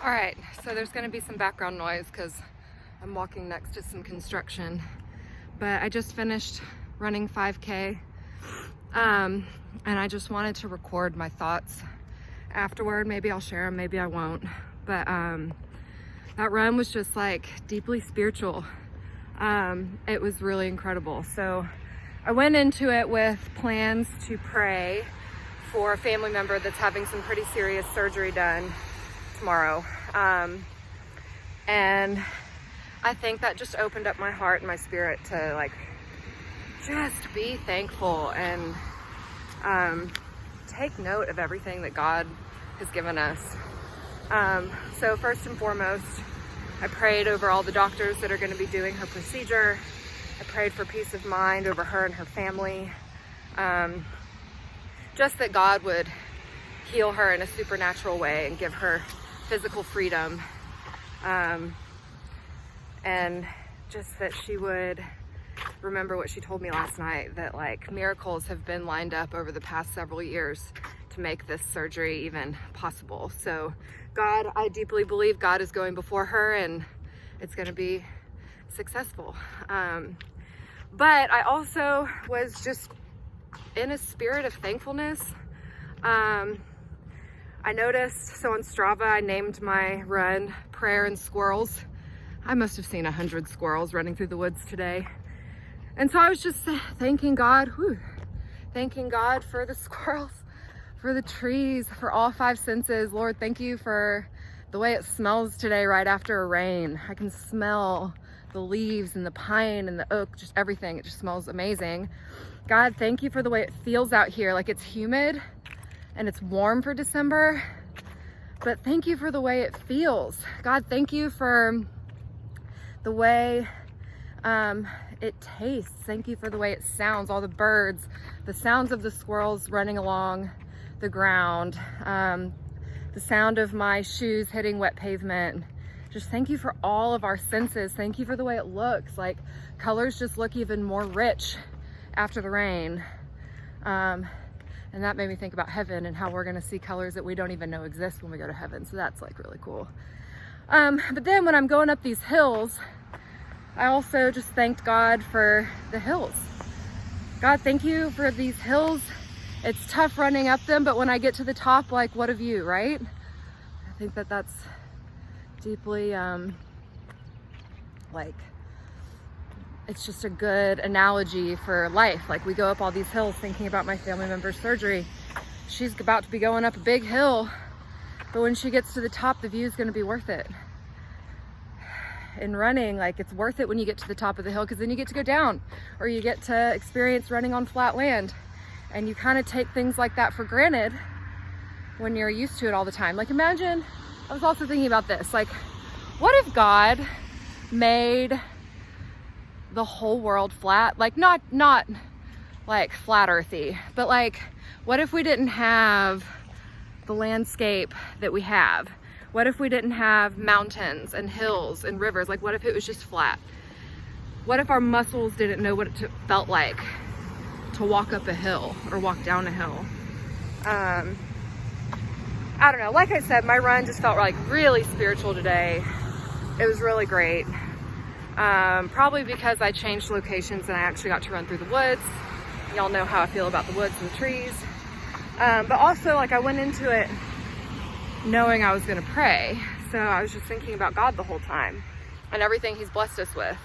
All right, so there's gonna be some background noise because I'm walking next to some construction, but I just finished running 5K, and I just wanted to record my thoughts afterward. Maybe I'll share them, maybe I won't, but that run was just like deeply spiritual. It was really incredible. So I went into it with plans to pray for a family member that's having some pretty serious surgery done tomorrow. And I think that just opened up my heart and my spirit to like just be thankful and take note of everything that God has given us. So first and foremost, I prayed over all the doctors that are going to be doing her procedure. I prayed for peace of mind over her and her family. Just that God would heal her in a supernatural way and give her physical freedom. And just that she would remember what she told me last night, that like miracles have been lined up over the past several years to make this surgery even possible. So God, I deeply believe God is going before her and it's going to be successful. But I also was just in a spirit of thankfulness. I noticed, so on Strava, I named my run Prayer and Squirrels. I must have seen 100 squirrels running through the woods today. And so I was just thanking God, thanking God for the squirrels, for the trees, for all 5 senses. Lord, thank you for the way it smells today right after a rain. I can smell the leaves and the pine and the oak, just everything. It just smells amazing. God, thank you for the way it feels out here. Like it's humid and it's warm for December, but thank you for the way it feels. God, thank you for the way it tastes. Thank you for the way it sounds, all the birds, the sounds of the squirrels running along the ground, the sound of my shoes hitting wet pavement. Just thank you for all of our senses. Thank you for the way it looks. Like colors just look even more rich after the rain. And that made me think about heaven and how we're gonna see colors that we don't even know exist when we go to heaven. So that's like really cool. But then when I'm going up these hills, I also just thanked God for the hills. God, thank you for these hills. It's tough running up them, but when I get to the top, like what a view, right? I think that that's deeply, like, it's just a good analogy for life. Like we go up all these hills thinking about my family member's surgery. She's about to be going up a big hill, but when she gets to the top, the view is going to be worth it. In running, like it's worth it when you get to the top of the hill because then you get to go down or you get to experience running on flat land. And you kind of take things like that for granted when you're used to it all the time. Like imagine, I was also thinking about this, like what if God made the whole world flat? Like not like flat earthy, but like what if we didn't have the landscape that we have? What if we didn't have mountains and hills and rivers? Like what if it was just flat? What if our muscles didn't know what it felt like to walk up a hill or walk down a hill? I don't know, like I said, my run just felt like really spiritual today. It was really great. Probably because I changed locations and I actually got to run through the woods. Y'all know how I feel about the woods and the trees. But also like I went into it knowing I was gonna pray. So I was just thinking about God the whole time and everything he's blessed us with.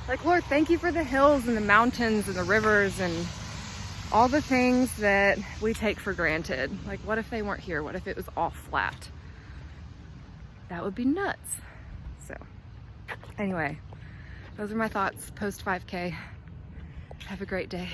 Like, Lord, thank you for the hills and the mountains and the rivers and all the things that we take for granted. Like, what if they weren't here? What if it was all flat? That would be nuts. So anyway, those are my thoughts post 5K. Have a great day.